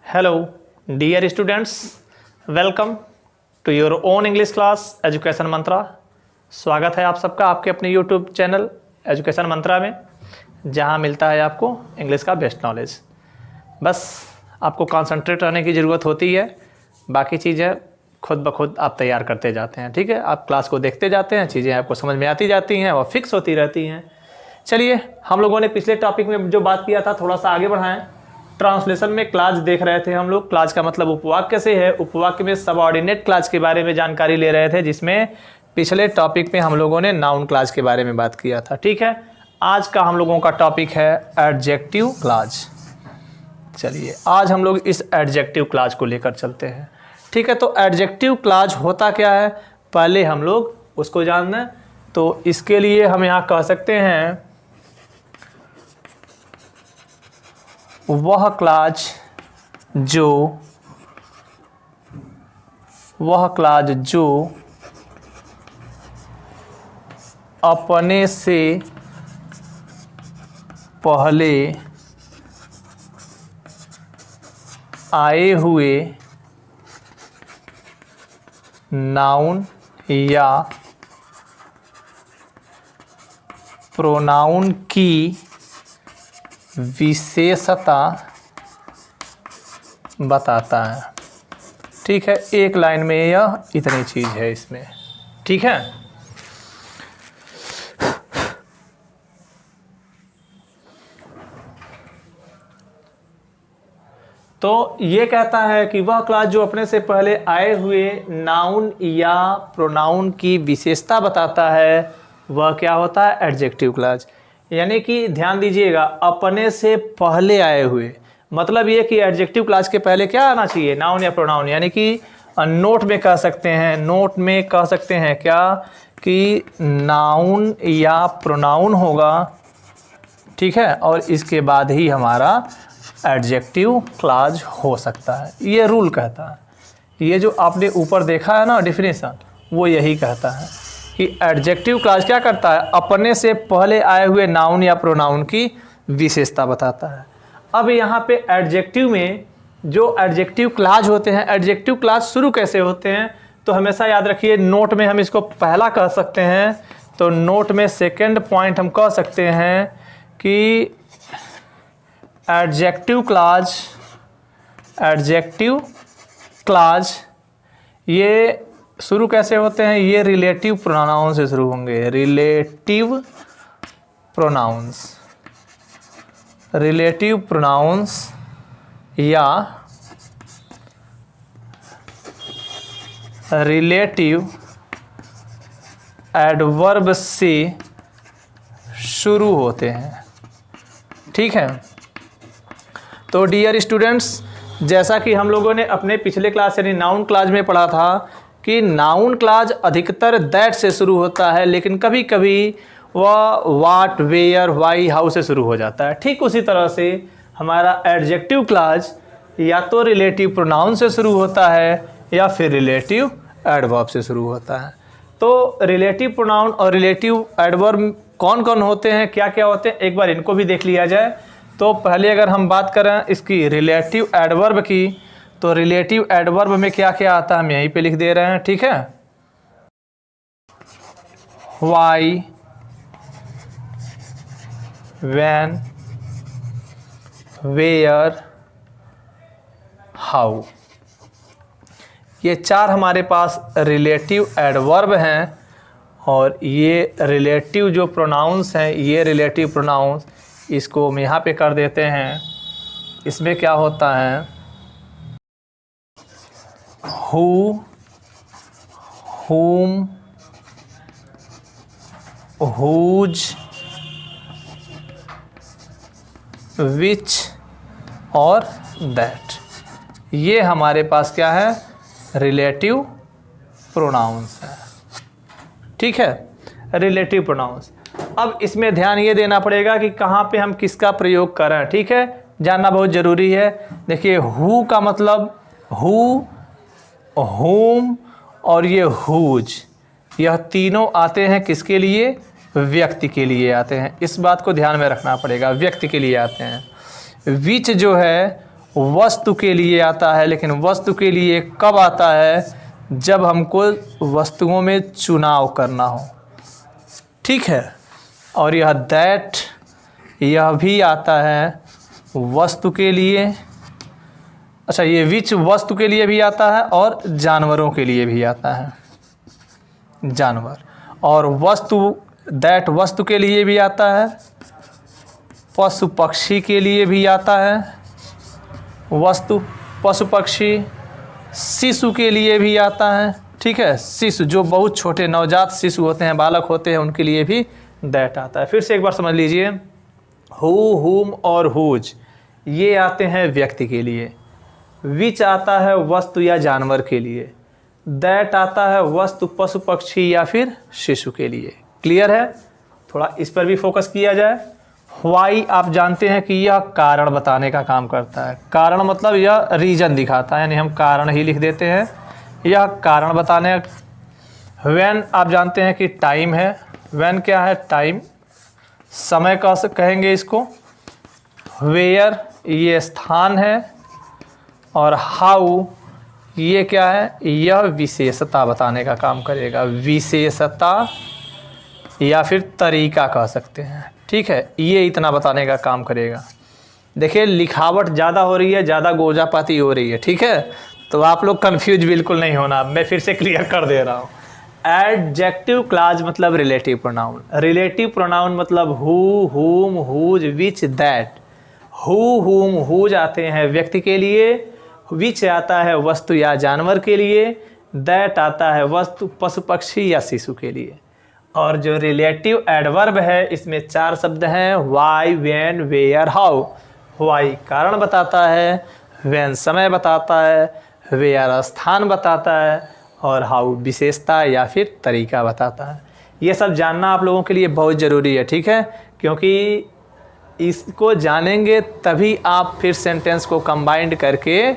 Hello, dear students. Welcome to your own English class education Mantra. स्वागत है आप सबका आपके अपने YouTube चैनल एजुकेशन मंत्रा में, जहां मिलता है आपको इंग्लिश का बेस्ट नॉलेज। बस आपको कंसंट्रेट रहने की ज़रूरत होती है, बाकी चीज़ें खुद ब खुद आप तैयार करते जाते हैं। ठीक है, आप क्लास को देखते जाते हैं, चीज़ें आपको समझ में आती जाती हैं और फिक्स होती रहती हैं। चलिए, हम लोगों ने पिछले टॉपिक में जो बात किया था थोड़ा सा आगे बढ़ाएं। ट्रांसलेशन में क्लास देख रहे थे हम लोग। क्लास का मतलब उपवाक्य से है। उपवाक्य में सबऑर्डिनेट क्लास के बारे में जानकारी ले रहे थे, जिसमें पिछले टॉपिक में हम लोगों ने नाउन क्लास के बारे में बात किया था। ठीक है, आज का हम लोगों का टॉपिक है एडजेक्टिव क्लास। चलिए, आज हम लोग इस एडजेक्टिव क्लास को लेकर चलते हैं। ठीक है, तो एडजेक्टिव क्लास होता क्या है पहले हम लोग उसको जानना है। तो इसके लिए हम यहाँ कह सकते हैं वह क्लास जो अपने से पहले आए हुए नाउन या प्रोनाउन की विशेषता बताता है। ठीक है, एक लाइन में यह इतनी चीज़ है इसमें। ठीक है, तो ये कहता है कि वह क्लास जो अपने से पहले आए हुए नाउन या प्रोनाउन की विशेषता बताता है, वह क्या होता है? Adjective class. यानी कि ध्यान दीजिएगा, अपने से पहले आए हुए मतलब ये कि एडजेक्टिव क्लास के पहले क्या आना चाहिए? नाउन या प्रोनाउन। यानी कि नोट में कह सकते हैं क्या कि नाउन या प्रोनाउन होगा। ठीक है, और इसके बाद ही हमारा एडजेक्टिव क्लास हो सकता है। ये रूल कहता है। ये जो आपने ऊपर देखा है ना डेफिनेशन, वो यही कहता है कि एडजेक्टिव क्लास क्या करता है? अपने से पहले आए हुए नाउन या प्रोनाउन की विशेषता बताता है। अब यहाँ पे एडजेक्टिव में जो एडजेक्टिव क्लास होते हैं, एडजेक्टिव क्लास शुरू कैसे होते हैं? तो हमेशा याद रखिए, नोट में हम इसको पहला कह सकते हैं, तो नोट में सेकेंड पॉइंट हम कह सकते हैं कि एडजेक्टिव क्लास ये शुरू कैसे होते हैं? ये रिलेटिव प्रोनाउन से शुरू होंगे। रिलेटिव प्रोनाउंस या रिलेटिव एडवर्ब से शुरू होते हैं। ठीक है, तो डियर स्टूडेंट्स, जैसा कि हम लोगों ने अपने पिछले क्लास यानी नाउन क्लास में पढ़ा था कि नाउन क्लास अधिकतर दैट से शुरू होता है, लेकिन कभी कभी वह वाट, वेयर, वाई, हाउ से शुरू हो जाता है। ठीक उसी तरह से हमारा एडजेक्टिव क्लास या तो रिलेटिव प्रोनाउन से शुरू होता है या फिर रिलेटिव एडवर्ब से शुरू होता है। तो रिलेटिव प्रोनाउन और रिलेटिव एडवर्ब कौन कौन होते हैं, क्या क्या होते हैं, एक बार इनको भी देख लिया जाए। तो पहले अगर हम बात करें इसकी रिलेटिव एडवर्ब की, तो रिलेटिव एडवर्ब में क्या क्या आता है हम यहीं पे लिख दे रहे हैं। ठीक है, वाई, व्हेन, वेयर, हाउ, ये चार हमारे पास रिलेटिव एडवर्ब हैं। और ये रिलेटिव जो प्रोनाउंस हैं, ये रिलेटिव प्रोनाउंस इसको हम यहाँ पे कर देते हैं। इसमें क्या होता है? हु, हुम, हुज, विच और दैट। ये हमारे पास क्या है? रिलेटिव प्रोनाउंस है। ठीक है, रिलेटिव प्रोनाउंस। अब इसमें ध्यान ये देना पड़ेगा कि कहाँ पे हम किसका प्रयोग करें। ठीक है, जानना बहुत ज़रूरी है। देखिए, हु का मतलब हु, होम और ये हुज, यह तीनों आते हैं किसके लिए? व्यक्ति के लिए आते हैं। इस बात को ध्यान में रखना पड़ेगा, व्यक्ति के लिए आते हैं। विच जो है वस्तु के लिए आता है, लेकिन वस्तु के लिए कब आता है? जब हमको वस्तुओं में चुनाव करना हो, ठीक है। और यह दैट, यह भी आता है वस्तु के लिए। अच्छा, ये विच वस्तु के लिए भी आता है और जानवरों के लिए भी आता है, जानवर। और वस्तु, दैट वस्तु के लिए भी आता है, पशु पक्षी के लिए भी आता है वस्तु, पशु पक्षी, शिशु के लिए भी आता है, ठीक है। शिशु जो बहुत छोटे नवजात शिशु होते हैं, बालक होते हैं, उनके लिए भी दैट आता है। फिर से एक बार समझ लीजिए, हु, हुम और हुज ये आते हैं व्यक्ति के लिए, विच आता है वस्तु या जानवर के लिए, दैट आता है वस्तु, पशु पक्षी या फिर शिशु के लिए। क्लियर है? थोड़ा इस पर भी फोकस किया जाए। व्हाई आप जानते हैं कि यह कारण बताने का काम करता है। कारण मतलब यह रीजन दिखाता है, यानी हम कारण ही लिख देते हैं, यह कारण बताने। व्हेन आप जानते हैं कि टाइम है, व्हेन क्या है? टाइम, समय का कहेंगे इसको। वेयर ये स्थान है, और हाउ ये क्या है? यह विशेषता बताने का काम करेगा, विशेषता या फिर तरीका कह सकते हैं, ठीक है। ये इतना बताने का काम करेगा। देखिए लिखावट ज़्यादा हो रही है, ज़्यादा गोजापाती हो रही है, ठीक है, तो आप लोग कंफ्यूज बिल्कुल नहीं होना, मैं फिर से क्लियर कर दे रहा हूँ। एडजेक्टिव क्लॉज मतलब रिलेटिव प्रोनाउन, रिलेटिव प्रोनाउन मतलब हु, हुम, हुज, विच, दैट। हु, हुम, हुज आते हैं व्यक्ति के लिए, विच आता है वस्तु या जानवर के लिए, दैट आता है वस्तु, पशु पक्षी या शिशु के लिए। और जो रिलेटिव एडवर्ब है इसमें 4 शब्द हैं, why, when, where, how. Why कारण बताता है, व्हेन समय बताता है, वेयर स्थान बताता है, और हाउ विशेषता या फिर तरीका बताता है। ये सब जानना आप लोगों के लिए बहुत ज़रूरी है, ठीक है, क्योंकि इसको जानेंगे तभी आप फिर सेंटेंस को कंबाइंड करके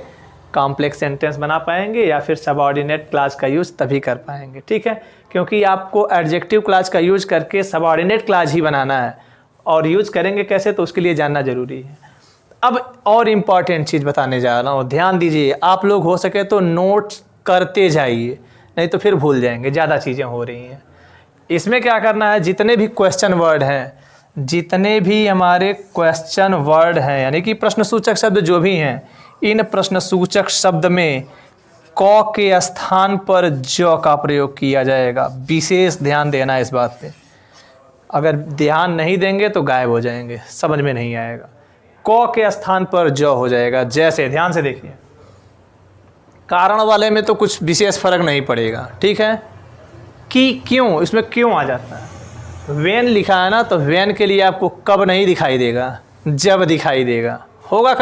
कॉम्प्लेक्स सेंटेंस बना पाएंगे या फिर सबऑर्डिनेट क्लॉज का यूज़ तभी कर पाएंगे, ठीक है। क्योंकि आपको एडजेक्टिव क्लॉज का यूज़ करके सबऑर्डिनेट क्लॉज ही बनाना है, और यूज़ करेंगे कैसे तो उसके लिए जानना ज़रूरी है। अब और इम्पॉर्टेंट चीज़ बताने जा रहा हूँ, ध्यान दीजिए। आप लोग हो सके तो नोट्स करते जाइए, नहीं तो फिर भूल जाएंगे, ज़्यादा चीज़ें हो रही हैं। इसमें क्या करना है, जितने भी क्वेश्चन वर्ड हैं, जितने भी हमारे क्वेश्चन वर्ड हैं, यानी कि प्रश्नसूचक शब्द जो भी हैं, इन प्रश्नसूचक शब्द में क के स्थान पर ज का प्रयोग किया जाएगा। विशेष ध्यान देना इस बात पे, अगर ध्यान नहीं देंगे तो गायब हो जाएंगे, समझ में नहीं आएगा। क के स्थान पर ज हो जाएगा। जैसे ध्यान से देखिए, कारण वाले में तो कुछ विशेष फर्क नहीं पड़ेगा, ठीक है, कि क्यों, इसमें क्यों आ जाता है। व्हेन लिखा है ना, तो व्हेन के लिए आपको कब नहीं दिखाई देगा, जब दिखाई देगा। होगा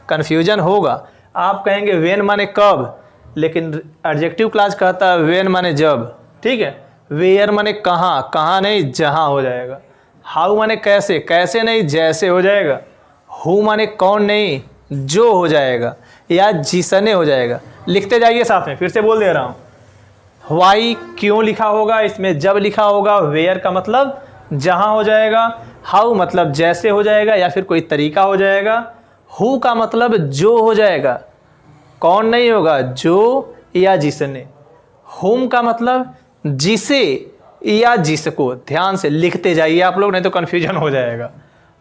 कन्फ्यूजन होगा। आप कहेंगे व्हेन माने कब, लेकिन एडजेक्टिव क्लॉज कहता है व्हेन माने जब, ठीक है। वेयर माने कहाँ, कहाँ नहीं जहाँ हो जाएगा। हाउ माने कैसे, कैसे नहीं जैसे हो जाएगा। हु माने कौन नहीं जो हो जाएगा, या जिसने हो जाएगा। लिखते जाइए साथ में, फिर से बोल दे रहा हूँ। वाई क्यों लिखा होगा, इसमें जब लिखा होगा। वेयर का मतलब जहाँ हो जाएगा। हाउ मतलब जैसे हो जाएगा या फिर कोई तरीका हो जाएगा। हु का मतलब जो हो जाएगा, कौन नहीं होगा, जो या जिसने। हुम का मतलब जिसे या जिसको। ध्यान से लिखते जाइए आप लोग, नहीं तो कन्फ्यूजन हो जाएगा।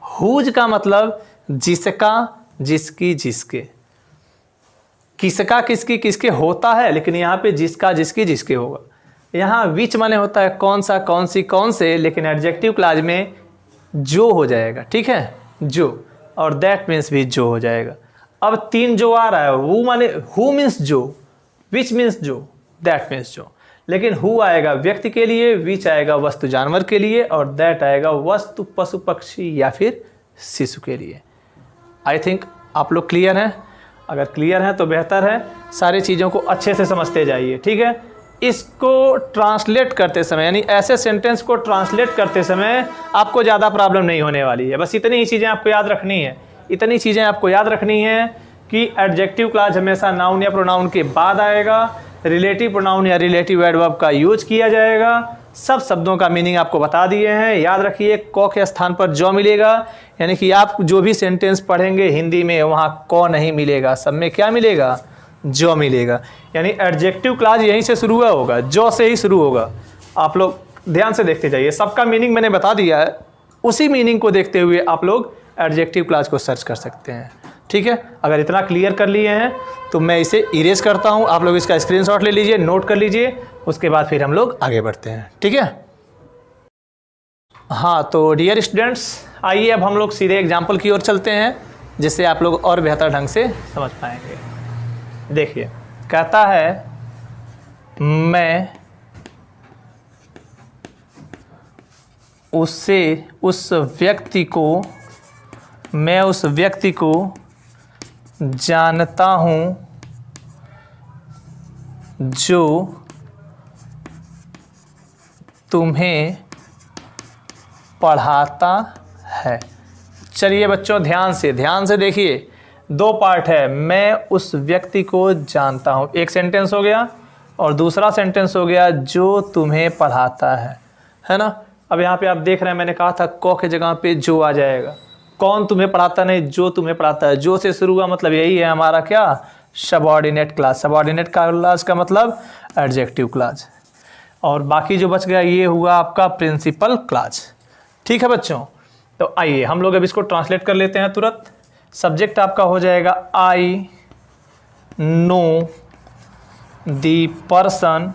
हुज का मतलब जिसका, जिसकी, जिसके। किसका, किसकी, किसके होता है, लेकिन यहाँ पे जिसका, जिसकी, जिसके होगा। यहाँ विच माने होता है कौन सा, कौन सी, कौन से, लेकिन एडजेक्टिव क्लॉज में जो हो जाएगा, ठीक है, जो। और दैट मीन्स भी जो हो जाएगा। अब 3 जो आ रहा है, हु माने, हु मीन्स जो, विच मीन्स जो, दैट मीन्स जो। लेकिन हु आएगा व्यक्ति के लिए, विच आएगा वस्तु जानवर के लिए, और दैट आएगा वस्तु पशु पक्षी या फिर शिशु के लिए। आई थिंक आप लोग क्लियर हैं। अगर क्लियर है तो बेहतर है, सारी चीज़ों को अच्छे से समझते जाइए, ठीक है। इसको ट्रांसलेट करते समय, यानी ऐसे सेंटेंस को ट्रांसलेट करते समय आपको ज़्यादा प्रॉब्लम नहीं होने वाली है। बस इतनी ही चीज़ें आपको याद रखनी है, इतनी चीज़ें आपको याद रखनी है कि एडजेक्टिव क्लॉज हमेशा नाउन या प्रोनाउन के बाद आएगा, रिलेटिव प्रोनाउन या रिलेटिव एडवर्ब का यूज किया जाएगा, सब शब्दों का मीनिंग आपको बता दिए हैं। याद रखिए क के स्थान पर जो मिलेगा, यानी कि आप जो भी सेंटेंस पढ़ेंगे हिंदी में वहाँ क नहीं मिलेगा, सब में क्या मिलेगा, जो मिलेगा। यानी एडजेक्टिव क्लॉज यहीं से शुरू हुआ होगा, जो से ही शुरू होगा। आप लोग ध्यान से देखते जाइए, सबका मीनिंग मैंने बता दिया है, उसी मीनिंग को देखते हुए आप लोग एडजेक्टिव क्लॉज को सर्च कर सकते हैं। ठीक है, अगर इतना क्लियर कर लिए हैं तो मैं इसे इरेज करता हूं, आप लोग इसका स्क्रीनशॉट ले लीजिए, नोट कर लीजिए, उसके बाद फिर हम लोग आगे बढ़ते हैं। ठीक है, हाँ तो डियर स्टूडेंट्स, आइए अब हम लोग सीधे एग्जाम्पल की ओर चलते हैं, जिससे आप लोग और बेहतर ढंग से समझ पाएंगे। देखिए, कहता है मैं उस व्यक्ति को जानता हूँ जो तुम्हें पढ़ाता है। चलिए बच्चों ध्यान से देखिए, दो पार्ट है, मैं उस व्यक्ति को जानता हूँ, एक सेंटेंस हो गया, और दूसरा सेंटेंस हो गया जो तुम्हें पढ़ाता है ना। अब यहाँ पे आप देख रहे हैं, मैंने कहा था क के जगह पे जो आ जाएगा। कौन तुम्हें पढ़ाता, नहीं, जो तुम्हें पढ़ाता है। जो से शुरू हुआ मतलब यही है हमारा क्या, सबऑर्डिनेट क्लास। सबऑर्डिनेट क्लास का मतलब एडजेक्टिव क्लास। और बाकी जो बच गया ये हुआ आपका प्रिंसिपल क्लास। ठीक है बच्चों, तो आइए हम लोग अब इसको ट्रांसलेट कर लेते हैं तुरंत। सब्जेक्ट आपका हो जाएगा I know the person,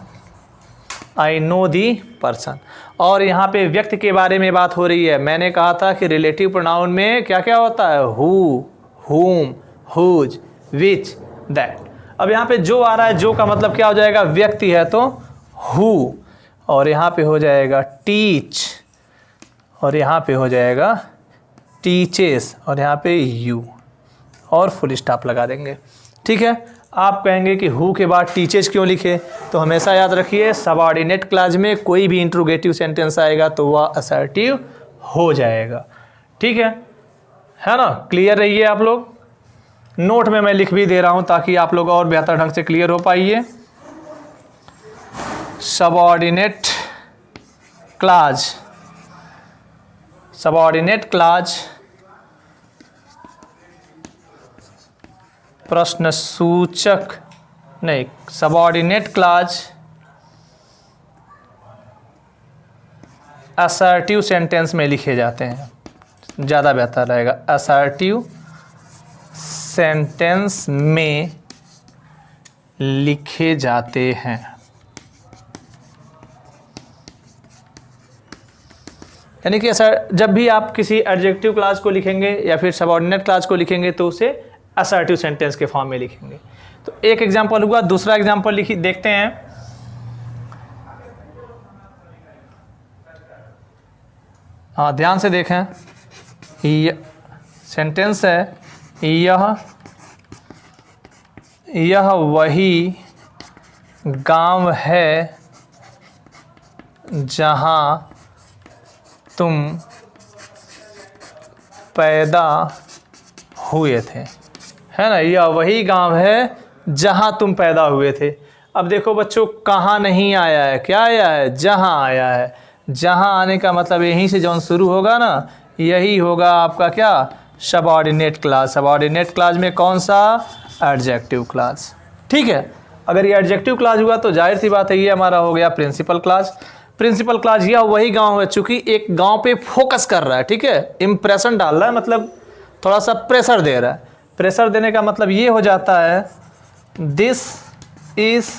I know the person. और यहाँ पे व्यक्ति के बारे में बात हो रही है। मैंने कहा था कि रिलेटिव प्रोनाउन में क्या क्या होता है, हु, हुम, हुज, विच, दैट। अब यहाँ पे जो आ रहा है, जो का मतलब क्या हो जाएगा, व्यक्ति है तो हु, और यहाँ पे हो जाएगा टीच, और यहाँ पे हो जाएगा टीचेस, और यहाँ पे यू, और फुल स्टॉप लगा देंगे। ठीक है, आप कहेंगे कि हु के बाद टीचर्स क्यों लिखे, तो हमेशा याद रखिए सबऑर्डिनेट क्लास में कोई भी इंट्रोगेटिव सेंटेंस आएगा तो वह असर्टिव हो जाएगा। ठीक है ना। क्लियर रहिए आप लोग, नोट में मैं लिख भी दे रहा हूं ताकि आप लोग और बेहतर ढंग से क्लियर हो पाइए। सबऑर्डिनेट क्लास प्रश्न सूचक नहीं, सबऑर्डिनेट क्लास असर्टिव सेंटेंस में लिखे जाते हैं, ज़्यादा बेहतर रहेगा। असर्टिव सेंटेंस में लिखे जाते हैं। यानी कि जब भी आप किसी एडजेक्टिव क्लास को लिखेंगे या फिर सबऑर्डिनेट क्लास को लिखेंगे तो उसे असर्टिव सेंटेंस के फॉर्म में लिखेंगे। तो एक एग्जांपल हुआ, दूसरा एग्जांपल देखते हैं। हाँ ध्यान से देखें, सेंटेंस है, यह वही गांव है जहां तुम पैदा हुए थे, है ना। यह वही गांव है जहां तुम पैदा हुए थे। अब देखो बच्चों, कहाँ नहीं आया है, क्या आया है, जहां आया है। जहां आने का मतलब यहीं से जौन शुरू होगा ना, यही होगा आपका क्या, सबऑर्डिनेट क्लास। सबऑर्डिनेट क्लास में कौन सा, एडजेक्टिव क्लास। ठीक है, अगर ये एडजेक्टिव क्लास हुआ तो जाहिर सी बात है ये हमारा हो गया प्रिंसिपल क्लास। प्रिंसिपल क्लास यह वही गांव है, चूंकि एक गांव पे फोकस कर रहा है, ठीक है, इंप्रेशन डाल रहा है, मतलब थोड़ा सा प्रेशर दे रहा है। प्रेशर देने का मतलब ये हो जाता है, दिस इज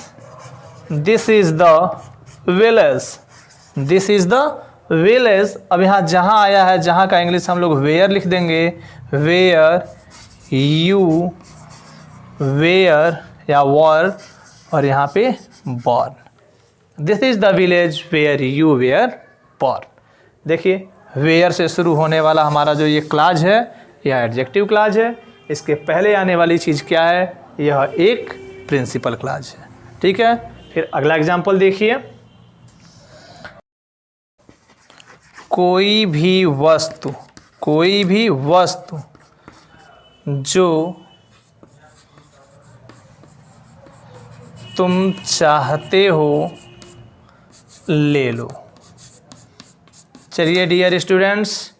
द विलेज। अब यहाँ जहाँ आया है, जहाँ का इंग्लिश हम लोग वेयर लिख देंगे, वेयर या वर, और यहाँ पे born. This is the village where you were born. देखिए, वेयर से शुरू होने वाला हमारा जो ये क्लाज है, यह एडजेक्टिव क्लाज है। इसके पहले आने वाली चीज़ क्या है, यह एक प्रिंसिपल क्लाज है। ठीक है, फिर अगला एग्जाम्पल देखिए। कोई भी वस्तु जो तुम चाहते हो ले लो। चलिए डियर स्टूडेंट्स,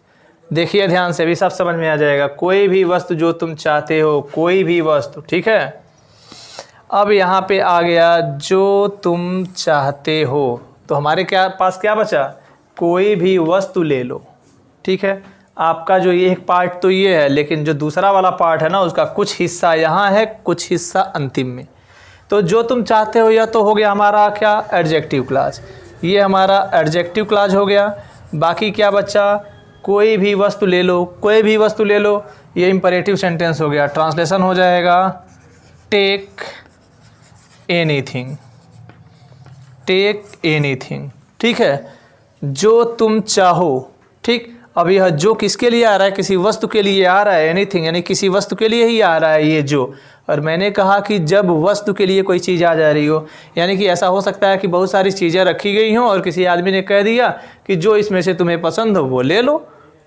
देखिए ध्यान से, भी सब समझ में आ जाएगा। कोई भी वस्तु जो तुम चाहते हो, कोई भी वस्तु, ठीक है। अब यहाँ पे आ गया जो तुम चाहते हो, तो हमारे पास क्या बचा, कोई भी वस्तु ले लो, ठीक है। आपका जो ये एक पार्ट तो ये है, लेकिन जो दूसरा वाला पार्ट है ना, उसका कुछ हिस्सा यहाँ है, कुछ हिस्सा अंतिम में। तो जो तुम चाहते हो यह तो हो गया हमारा क्या, एडजेक्टिव क्लॉज। ये हमारा एडजेक्टिव क्लॉज हो गया। बाकी क्या बचा, कोई भी वस्तु ले लो, कोई भी वस्तु ले लो, ये इंपरेटिव सेंटेंस हो गया। ट्रांसलेशन हो जाएगा टेक एनीथिंग, टेक एनीथिंग, ठीक है। जो तुम चाहो, ठीक। अब यह जो किसके लिए आ रहा है, किसी वस्तु के लिए आ रहा है, एनीथिंग यानी किसी वस्तु के लिए ही आ रहा है ये जो। और मैंने कहा कि जब वस्तु के लिए कोई चीज़ आ जा रही हो, यानी कि ऐसा हो सकता है कि बहुत सारी चीज़ें रखी गई हों और किसी आदमी ने कह दिया कि जो इसमें से तुम्हें पसंद हो वो ले लो,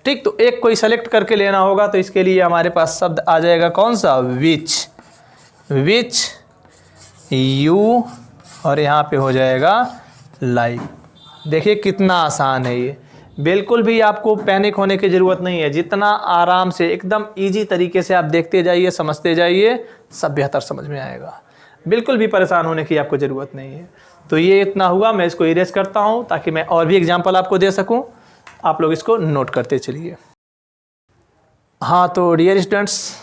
ठीक। तो एक कोई सेलेक्ट करके लेना होगा, तो इसके लिए हमारे पास शब्द आ जाएगा कौन सा, विच, विच यू, और यहाँ पे हो जाएगा लाइक। देखिए कितना आसान है ये, बिल्कुल भी आपको पैनिक होने की ज़रूरत नहीं है। जितना आराम से एकदम इजी तरीके से आप देखते जाइए, समझते जाइए, सब बेहतर समझ में आएगा। बिल्कुल भी परेशान होने की आपको ज़रूरत नहीं है। तो ये इतना हुआ, मैं इसको इरेज करता हूँ ताकि मैं और भी एग्जांपल आपको दे सकूँ। आप लोग इसको नोट करते चलिए। हाँ, तो डियर स्टूडेंट्स,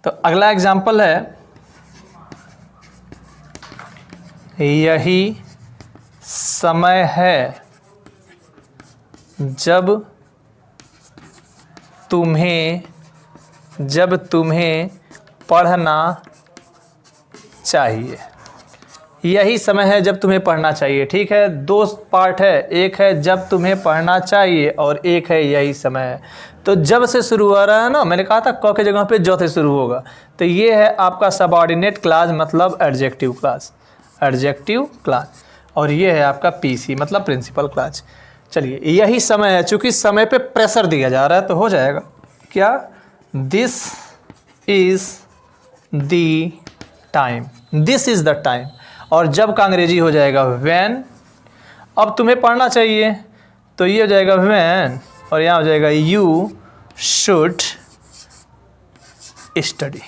तो अगला एग्जाम्पल है, यही समय है जब तुम्हें पढ़ना चाहिए। यही समय है जब तुम्हें पढ़ना चाहिए, ठीक है। दो पार्ट है, एक है जब तुम्हें पढ़ना चाहिए और एक है यही समय है। तो जब से शुरू हो रहा है ना, मैंने कहा था क के जगह पे जो से शुरू होगा। तो ये है आपका सबऑर्डिनेट क्लॉज, मतलब एडजेक्टिव क्लॉज, एडजेक्टिव क्लॉज। और ये है आपका पीसी, मतलब प्रिंसिपल क्लॉज। चलिए, यही समय है, चूंकि समय पे प्रेशर दिया जा रहा है तो हो जाएगा क्या, this is the time, this is the time. और जब का अंग्रेजी हो जाएगा व्हेन। अब तुम्हें पढ़ना चाहिए तो ये हो जाएगा व्हेन, और यहाँ हो जाएगा you should study,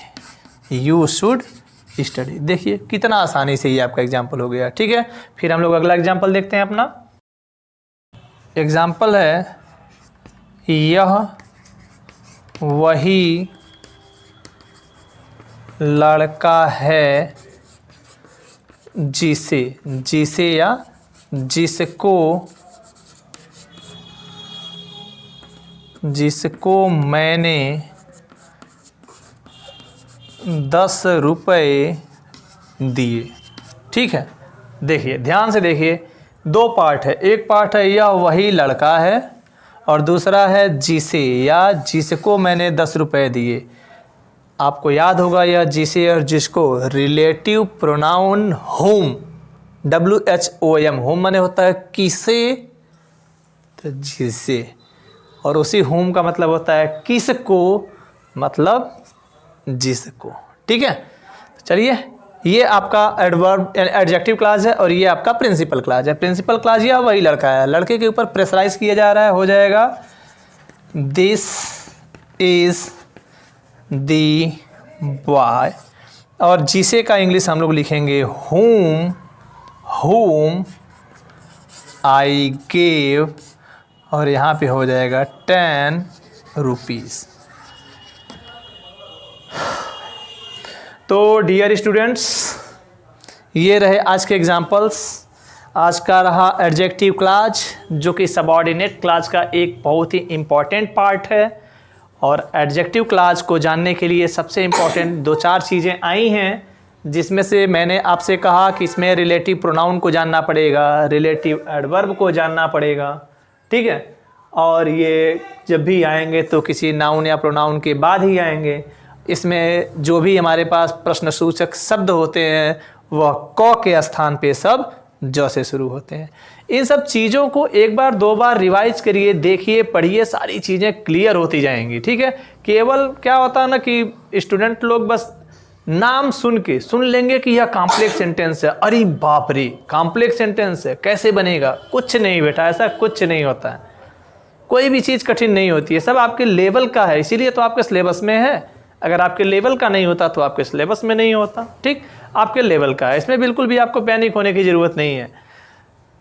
you should study. देखिए कितना आसानी से ये आपका एग्जाम्पल हो गया, ठीक है। फिर हम लोग अगला एग्जाम्पल देखते हैं। अपना एग्जाम्पल है, यह वही लड़का है जिसे या जिसको मैंने 10 रुपये दिए, ठीक है। देखिए ध्यान से देखिए, दो पार्ट है। एक पार्ट है यह वही लड़का है, और दूसरा है जिसे या जिसको मैंने 10 रुपये दिए। आपको याद होगा यह जिसे और जिसको relative pronoun home, WHOM, home माने होता है किसे, तो जिसे, और उसी होम का मतलब होता है किसको, मतलब जिसको, ठीक है। तो चलिए, ये आपका एडवर्ब एडजेक्टिव क्लॉज है और ये आपका प्रिंसिपल क्लॉज है। प्रिंसिपल क्लॉज यह वही लड़का है, लड़के के ऊपर प्रेशराइज किया जा रहा है, हो जाएगा दिस इज द बॉय। और जिसे का इंग्लिश हम लोग लिखेंगे whom आई गेव, और यहाँ पे हो जाएगा 10 रुपीज़। तो डियर स्टूडेंट्स, ये रहे आज के एग्जाम्पल्स। आज का रहा एडजेक्टिव क्लॉज, जो कि सबऑर्डिनेट क्लॉज का एक बहुत ही इम्पॉर्टेंट पार्ट है। और एडजेक्टिव क्लॉज को जानने के लिए सबसे इम्पॉर्टेंट 2-4 चीज़ें आई हैं, जिसमें से मैंने आपसे कहा कि इसमें रिलेटिव प्रोनाउन को जानना पड़ेगा, रिलेटिव एडवर्ब को जानना पड़ेगा, ठीक है। और ये जब भी आएंगे तो किसी नाउन या प्रोनाउन के बाद ही आएंगे। इसमें जो भी हमारे पास प्रश्नसूचक शब्द होते हैं वह क के स्थान पे सब ज से शुरू होते हैं। इन सब चीज़ों को एक बार 2 बार रिवाइज करिए, देखिए, पढ़िए, सारी चीज़ें क्लियर होती जाएंगी, ठीक है। केवल क्या होता है ना कि स्टूडेंट लोग बस नाम सुन लेंगे कि यह कॉम्प्लेक्स सेंटेंस है, अरे बाप रे कॉम्प्लेक्स सेंटेंस है कैसे बनेगा, कुछ नहीं बेटा, ऐसा कुछ नहीं होता है। कोई भी चीज़ कठिन नहीं होती है, सब आपके लेवल का है, इसीलिए तो आपके सिलेबस में है। अगर आपके लेवल का नहीं होता तो आपके सिलेबस में नहीं होता। ठीक, आपके लेवल का है, इसमें बिल्कुल भी आपको पैनिक होने की ज़रूरत नहीं है।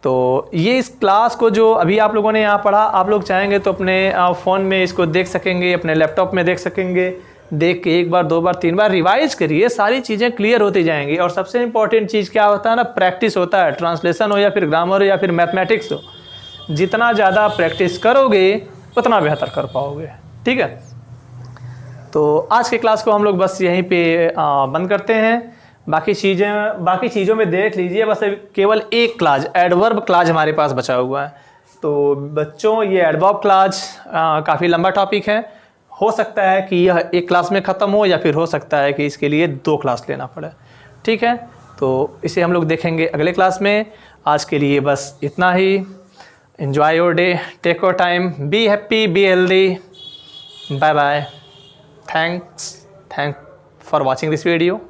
तो ये इस क्लास को जो अभी आप लोगों ने यहाँ पढ़ा, आप लोग चाहेंगे तो अपने फ़ोन में इसको देख सकेंगे, अपने लैपटॉप में देख सकेंगे। देख के 1 बार 2 बार 3 बार रिवाइज करिए, सारी चीज़ें क्लियर होती जाएंगी। और सबसे इंपॉर्टेंट चीज़ क्या होता है ना, प्रैक्टिस होता है। ट्रांसलेशन हो या फिर ग्रामर हो या फिर मैथमेटिक्स हो, जितना ज़्यादा प्रैक्टिस करोगे उतना बेहतर कर पाओगे। ठीक है, तो आज के क्लास को हम लोग बस यहीं पे बंद करते हैं। बाकी चीज़ों में देख लीजिए, बस केवल एक क्लास एडवर्ब क्लास हमारे पास बचा हुआ है। तो बच्चों ये एडवर्ब क्लास काफ़ी लंबा टॉपिक है, हो सकता है कि यह एक क्लास में ख़त्म हो या फिर हो सकता है कि इसके लिए 2 क्लास लेना पड़े। ठीक है, तो इसे हम लोग देखेंगे अगले क्लास में। आज के लिए बस इतना ही। Enjoy your day, take your time, be happy, be healthy, bye bye, thanks for watching this video.